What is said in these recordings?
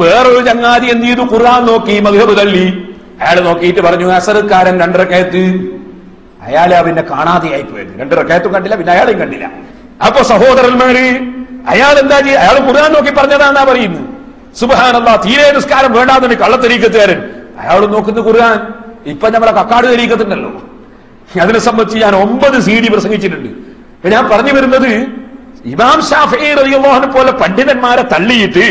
വേറൊരു ചങ്ങാതി എന്ത് ചെയ്തു? ഖുർആൻ നോക്കി മദ്ഹബ് തള്ളി. അയാൾ നോക്കിയിട്ട് പറഞ്ഞു അസറുകാരൻ 2 റക്അത്ത്. അയാളെ പിന്നെ കാണാതെയായി പോയത്. 2 റക്അത്തും കണ്ടില്ല, പിന്നെ അയാളെയും കണ്ടില്ല. അപ്പൊ സഹോദരന്മാര്, അയാൾ എന്താ ചെയ്യുക? അയാൾ ഖുർആൻ നോക്കി പറഞ്ഞതാണെന്നാ പറയുന്നത്. സുബ്ഹാനല്ലാഹ്, തീരെ നിസ്കാരം വേണ്ടാന്ന് കള്ളത്തരീക്കത്തുകാരൻ. അയാൾ നോക്കുന്ന ഖുർആൻ. ഇപ്പൊ നമ്മളെ കക്കാട് തരീക്കത്തുണ്ടല്ലോ, അതിനെ സംബന്ധിച്ച് ഞാൻ 9 CD പ്രസംഗിച്ചിട്ടുണ്ട്. ഞാൻ പറഞ്ഞു വരുന്നത്, ഇമാം ശാഫിഈ റളിയല്ലാഹു അൻഹു പോലെ പണ്ഡിതന്മാരെ തള്ളിയിട്ട്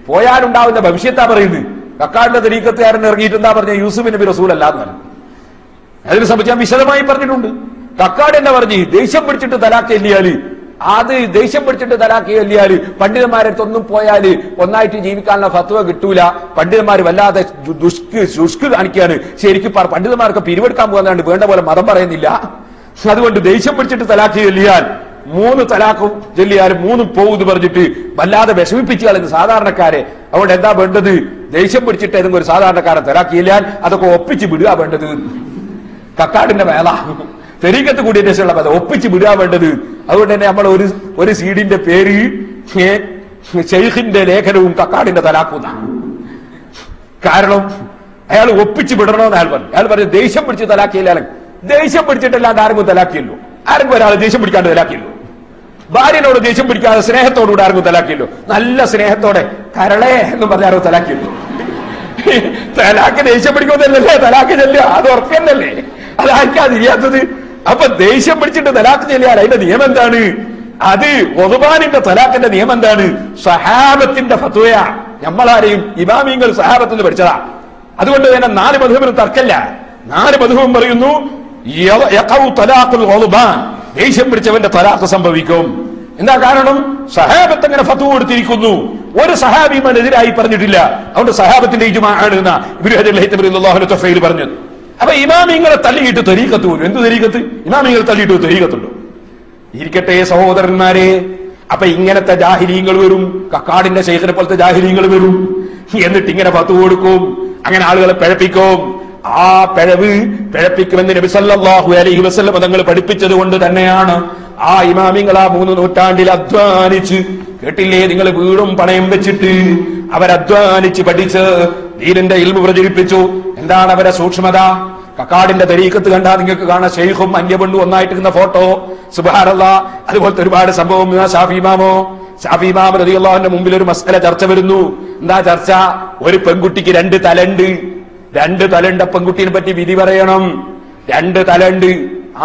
പോയാലുണ്ടാവുന്ന ഭവിഷ്യത്താ പറയുന്നത്. കക്കാടിന്റെ തരീക്കത്തുകാരൻ ഇറങ്ങിയിട്ട് എന്താ പറഞ്ഞ? യൂസുഫ് നബി റസൂൽ അല്ല എന്ന് പറഞ്ഞു. അതിനെ സംബന്ധിച്ച് ഞാൻ വിശദമായി പറഞ്ഞിട്ടുണ്ട്. കക്കാട് എന്നെ പറഞ്ഞ് ദേഷ്യം പിടിച്ചിട്ട് തലാഖ് ചൊല്ലിയാല്, അത് ദേഷ്യം പിടിച്ചിട്ട് തലാഖ് ചൊല്ലിയാല് പണ്ഡിതന്മാരെ ഒന്നും പോയാല് ഒന്നായിട്ട് ജീവിക്കാനുള്ള ഫത്വ കിട്ടൂല, പണ്ഡിതന്മാർ വല്ലാതെ ശുഷ്ക് കാണിക്കാണ്, ശരിക്കും പണ്ഡിതന്മാർക്ക് പിരിവെടുക്കാൻ പോകുന്നതാണ്, വേണ്ട പോലെ മതം പറയുന്നില്ല. അതുകൊണ്ട് ദേഷ്യം പിടിച്ചിട്ട് തലാഖ് ചൊല്ലിയാൽ 3 തലാഖും ചൊല്ലിയാൽ 3 പോകുന്നു പറഞ്ഞിട്ട് വല്ലാതെ വിഷമിപ്പിച്ചു കളയുന്ന സാധാരണക്കാരെ. അതുകൊണ്ട് എന്താ വേണ്ടത്? ദേഷ്യം പിടിച്ചിട്ട് ഏതെങ്കിലും ഒരു സാധാരണക്കാരൻ തലാഖ് ചൊല്ലിയാൽ അതൊക്കെ ഒപ്പിച്ച് വിടുക വേണ്ടത്. കക്കാടിന്റെ വേല തെരീക്കത്ത് കൂടിയതിന്റെ ശേഷമുള്ള കഥ ഒപ്പിച്ച് വിടുക വേണ്ടത്. അതുകൊണ്ട് തന്നെ നമ്മൾ ഒരു സീഡിന്റെ പേര് ഷെയ്ഖിന്റെ ലേഖനവും കക്കാടിന്റെ തലാഖുന്നാണ്. കാരണം അയാൾ ഒപ്പിച്ച് വിടണമെന്ന് അയാൾ പറഞ്ഞു. അയാൾ പറഞ്ഞു ദേഷ്യം പിടിച്ച് തലാഖിയില്ല. ദേഷ്യം പിടിച്ചിട്ടല്ലാണ്ട് ആരെങ്കിലും തലാഖിയല്ലോ? ആരെങ്കിലും ഒരാൾ ദേഷ്യം പിടിക്കാണ്ട് തലാഖിയല്ലോ? ഭാര്യനോട് ദേഷ്യം പിടിക്കാതെ സ്നേഹത്തോടുകൂടെ ആരെങ്കിലും തലാഖിയല്ലോ? നല്ല സ്നേഹത്തോടെ കരളേ എന്ന് പറഞ്ഞാരോ തലാഖിയല്ലോ? തലാഖ് ദേഷ്യം പിടിക്കുന്നതല്ലേ തലാഖ് ചെല്ലുക? അത് ഉറപ്പന്നല്ലേ? അതാർക്കാതിരിയാത്തത്? അപ്പൊ ദേഷ്യം പിടിച്ചിട്ട് തലാഖ് ചെല്ലിയാൽ അതിന്റെ നിയമം എന്താണ്? അത് ഒതുബാനിന്റെ തലാഖിന്റെ നിയമം എന്താണ്? സഹാബത്തിന്റെ ഫത്വയാ. നമ്മളാരെയും ഇമാമിങ്ങൾ സഹാബത്തിൽ നിന്ന് പഠിച്ചതാ. അതുകൊണ്ട് തന്നെ 4 മദ്ഹബിനും തർക്കല്ല. 4 മദ്ഹബും പറയുന്നു ദേഷ്യം പിടിച്ചവന്റെ തലാഖ് സംഭവിക്കും. എന്താ കാരണം? സഹാബത്ത് അങ്ങനെ ഫത്വ കൊടുത്തിരിക്കുന്നു. ഒരു സഹാബിമാനെതിരായി പറഞ്ഞിട്ടില്ല. അതുകൊണ്ട് സഹാബത്തിന്റെ ഇജ്മാ ആണ് എന്നാ ഇബ്നു ഹജർ അൽ-ഹൈതമി റളിയല്ലാഹു അൻഹു തഫ്സീൽ പറഞ്ഞത്. അപ്പൊ ഇമാമിങ്ങളെ തള്ളിയിട്ട് തരീഖത്ത് പോലും. എന്ത് തരീഖത്ത്? ഇമാമിങ്ങളെ തള്ളിയിട്ട് തരീഖത്തുണ്ടോ? ഇരിക്കട്ടെ സഹോദരന്മാരെ. അപ്പൊ ഇങ്ങനത്തെ ജാഹിലീങ്ങൾ വരും, കക്കാടിന്റെ ശൈഖിനെ പോലത്തെ ജാഹിലീങ്ങൾ വരും. എന്നിട്ട് ഇങ്ങനെ ഫത്വ കൊടുക്കും, അങ്ങനെ ആളുകളെ പിഴപ്പിക്കും. ആ പിഴപ്പിക്കുമെന്ന് നബി സല്ലല്ലാഹു അലൈഹി വസല്ലം തങ്ങൾ പഠിപ്പിച്ചത് കൊണ്ട് തന്നെയാണ് ആ ഇമാമിങ്ങൾ ആ 3 നൂറ്റാണ്ടിൽ അധ്വാനിച്ച്, കേട്ടില്ലേ നിങ്ങൾ, വീടും പണയം വെച്ചിട്ട് അവരധ്വാനിച്ച് പഠിച്ച് ദീനിന്റെ ഇൽമു പ്രചരിപ്പിച്ചു. എന്താണ് അവരെ സൂക്ഷ്മത? കക്കാടിന്റെ തരീഖത്ത് കണ്ടാൽ നിങ്ങൾക്ക് കാണാം ഷെയ്ഖും അന്യപെണ്ണും ഒന്നായിട്ടിരുന്ന ഫോട്ടോ. സുബ്ഹാനല്ലാഹ്. അതുപോലത്തെ ഒരുപാട് സംഭവം. ഷാഫി ഇമാം റളിയല്ലാഹു അൻഹു മുമ്പിൽ ഒരു മസ്അല ചർച്ച വരുന്നു. എന്താ ചർച്ച? ഒരു പെൺകുട്ടിക്ക് 2 തലണ്ട്. 2 തലണ്ട പെൺകുട്ടിയെ പറ്റി വിധി പറയണം. 2 തലണ്ട്.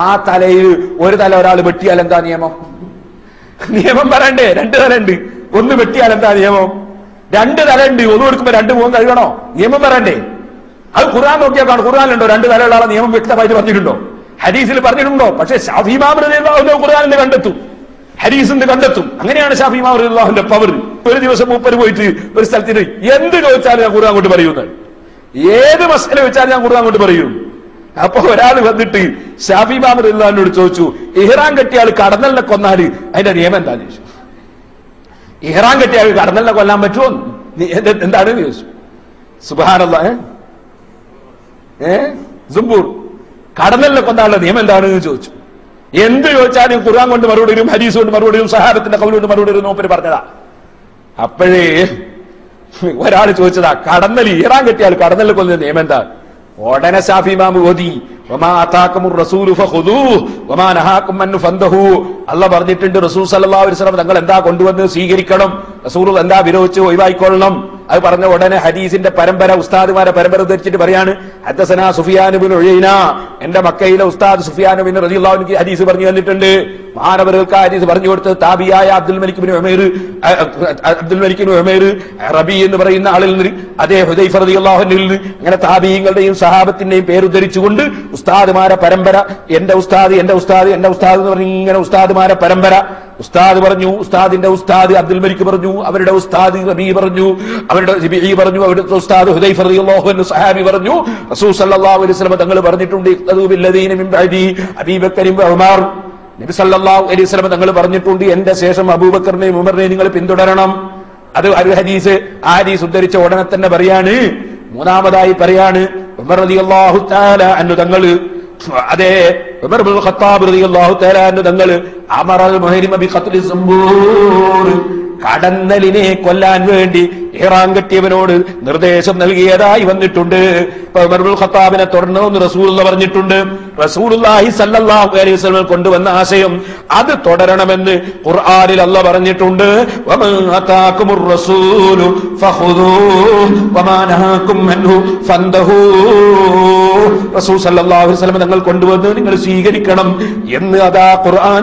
ആ തലയിൽ ഒരു തല ഒരാൾ വെട്ടിയാൽ എന്താ നിയമം? നിയമം പറയണ്ടേ? 2 തലണ്ട്, 1 വെട്ടിയാൽ എന്താ നിയമം? 2 തലണ്ട്, 1 കൊടുക്കുമ്പോ 2 മുഖം കഴുകണോ? നിയമം പറയണ്ടേ? അത് ഖുർആൻ നോക്കിയാൽ കാണും. ഖുർആനിലുണ്ടോ 2 തലയുള്ള ആളെ നിയമം വ്യക്തമായിട്ട് പറഞ്ഞിട്ടുണ്ടോ? ഹദീസിൽ പറഞ്ഞിട്ടുണ്ടോ? പക്ഷെ ഷാഫി ഇമാം റളിയല്ലാഹു അൻഹു ഖുർആനിൽ കണ്ടെത്തും, ഹദീസിന്റെ കണ്ടെത്തും. അങ്ങനെയാണ് ഷാഫി ഇമാം റളിയല്ലാഹുവിന്റെ പവർ. ഒരു ദിവസം മൂപ്പര് പോയിട്ട് ഒരു സ്ഥലത്തിന് എന്ത് ചോദിച്ചാലും ഞാൻ ഖുർആൻ കൊണ്ട് പറയുന്നത്, ഏത് മസ്അല വെച്ചാലും ഞാൻ ഖുർആൻ കൊണ്ട് പറയും. അപ്പൊ ഒരാൾ വന്നിട്ട് ഷാഫി ഇമാം റളിയല്ലാഹുവിനോട് ചോദിച്ചു, ഇഹ്റാം കെട്ടിയാൽ കടന്നലിനെ കൊന്നാല് അതിന്റെ നിയമം എന്താന്ന് ചോദിച്ചു. ഇഹ്റാം കെട്ടിയാൽ കടന്നലിനെ കൊല്ലാൻ പറ്റുമോ? എന്താണ് ചോദിച്ചു. സുബ്ഹാനല്ലാഹ്. സുംബൂർ കടന്നലിനെ കൊന്നാലുള്ള നിയമം എന്താണെന്ന് ചോദിച്ചു. എന്ത് ചോദിച്ചാലും ഖുർആൻ കൊണ്ട് മറുപടി വരും, ഹദീസ് കൊണ്ട് മറുപടി വരും, സഹാബത്തിന്റെ ഖൗൽ കൊണ്ട് മറുപടി വരും. മൂപ്പര് പറഞ്ഞതാ. അപ്പോഴേ ഒരാൾ ചോദിച്ചതാ, കടന്നൽ ഇഹ്റാം കെട്ടിയാൽ കടന്നലിനെ കൊല്ലുന്ന നിയമം എന്താ? ഉടനെ ഷാഫി ഇമാം ഓതി, വമാ അതാകുമുർ റസൂലു ഫഖുദൂഹു വമാ നഹാകും അൻഹു ഫന്തഹു. അല്ലാഹ് പറഞ്ഞിട്ടുണ്ട് റസൂൽ സല്ലല്ലാഹു അലൈഹി വസല്ലം തങ്ങൾ എന്താ കൊണ്ടുവന്ന് സ്വീകരിക്കണം, റസൂൽ എന്താ വിരോധിച്ച് ഒഴിവായിക്കൊള്ളണം. അത് പറഞ്ഞ ഉടനെ ഹദീസിന്റെ പരമ്പര, ഉസ്താദുമാരെ പരമ്പര ധരിച്ചിട്ട് പറയാണ്, ഹദ്ദസനാ സുഫിയാൻ ഇബ്നു ഉയൈന, എന്റെ മക്കയിലെ ഉസ്താദ് സുഫിയാൻ ഇബ്നു റളിയല്ലാഹു അൻഹു ഹദീസ് പറഞ്ഞു തന്നിട്ടുണ്ട്. മഹാനവറുകൾക്ക് ഹദീസ് പറഞ്ഞു കൊടുത്ത് താബിയായ അബ്ദുൽ മലിക് ഇബ്നു ഉമൈർ റബി എന്ന് പറയുന്ന ആളിൽ നിന്ന്, അതേ ഹുദൈഫ റളിയല്ലാഹു അൻഹുവിൽ നിന്ന്, അങ്ങനെ താബിഈങ്ങളുടെയും സഹാബത്തിന്റെയും പേര് ഉദ്ധരിച്ചുകൊണ്ട് ഉസ്താദുമാരെ പരമ്പര, എന്റെ ഉസ്താദ് എന്ന് പറഞ്ഞ് ഇങ്ങനെ ഉസ്താദുമാരെ പരമ്പര. ഉസ്താദ് പറഞ്ഞു, ഉസ്താദിന്റെ ഉസ്താദ് അബ്ദുൽ മലിക് പറഞ്ഞു, അവരുടെ ഉസ്താദ് റബീ പറഞ്ഞു, അവരുടെ റബീ പറഞ്ഞു, അവരുടെ ഉസ്താദ് ഹുദൈഫ റളിയല്ലാഹു അൻഹു സഹാബി പറഞ്ഞു, റസൂൽ സല്ലല്ലാഹു അലൈഹി വസല്ലം തങ്ങൾ പറഞ്ഞിട്ടുണ്ട്, ഇഖ്തദൂ ബില്ലദീന മിൻ ബഅദി അബീബക്കർ വ ഉമർ. നബി സല്ലല്ലാഹു അലൈഹി വസല്ലം തങ്ങൾ പറഞ്ഞിട്ടുണ്ട്, എന്റെ ശേഷം അബൂബക്കറിനെയും ഉമറിനെയും നിങ്ങൾ പിന്തുടരണം. അത് ഒരു ഹദീസ്. ആ ഹദീസ് ഉദ്ധരിച്ച ഉടനെ തന്നെ പറയാണ്, മൂന്നാമതായി പറയാണ്, ഉമർ റളിയല്ലാഹു തആല അൻഹു തങ്ങൾ, അതെ ഉമർ ഇബ്നുൽ ഖത്താബ് റളിയല്ലാഹു തആല അൻഹു തങ്ങൾ, അമറൽ മുഹരിമ ബിഖത്ലി സുംബൂർ, കടന്നലിനെ കൊല്ലാൻ വേണ്ടി ഇഹ്റാം കെട്ടിയവനോട് നിർദ്ദേശം നൽകിയതായി വന്നിട്ടുണ്ട്. ഉമർ ഇബ്നുൽ ഖത്താബിനെ തുടരണമെന്ന് റസൂലുള്ളാഹി പറഞ്ഞിട്ടുണ്ട്. റസൂലുള്ളാഹി സ്വല്ലല്ലാഹു അലൈഹി വസല്ലം കൊണ്ടുവന്ന ആശയം അത് തുടരണമെന്ന് ഖുർആനിൽ അല്ലാഹ് പറഞ്ഞിട്ടുണ്ട്. വമാ അതാകുമുർ റസൂലു ഫഖുദൂഹു വമാ നഹാകും അൻഹു ഫന്തഹൂ. റസൂൽ സ്വല്ലല്ലാഹു അലൈഹി വസല്ലം തങ്ങൾ കൊണ്ടുവന്ന് നിങ്ങൾ സ്വീകരിക്കണം എന്ന് അതാ ഖുർആൻ